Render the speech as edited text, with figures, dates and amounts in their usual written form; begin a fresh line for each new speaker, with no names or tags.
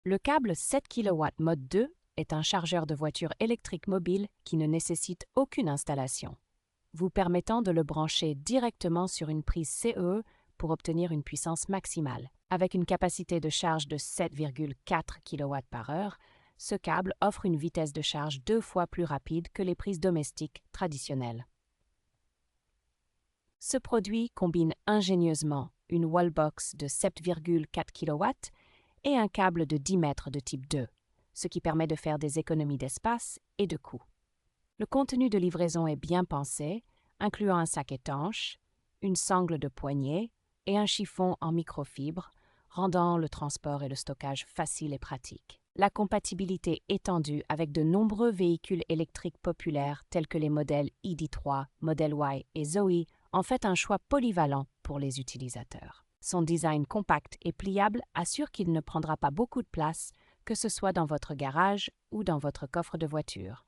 Le câble 7 kW mode 2 est un chargeur de voiture électrique mobile qui ne nécessite aucune installation, vous permettant de le brancher directement sur une prise CE pour obtenir une puissance maximale. Avec une capacité de charge de 7,4 kW par heure, ce câble offre une vitesse de charge 2 fois plus rapide que les prises domestiques traditionnelles. Ce produit combine ingénieusement une wallbox de 7,4 kW et un câble de 10 mètres de type 2, ce qui permet de faire des économies d'espace et de coûts. Le contenu de livraison est bien pensé, incluant un sac étanche, une sangle de poignée et un chiffon en microfibre, rendant le transport et le stockage faciles et pratiques. La compatibilité étendue avec de nombreux véhicules électriques populaires tels que les modèles ID3, Model Y et Zoe en fait un choix polyvalent pour les utilisateurs. Son design compact et pliable assure qu'il ne prendra pas beaucoup de place, que ce soit dans votre garage ou dans votre coffre de voiture.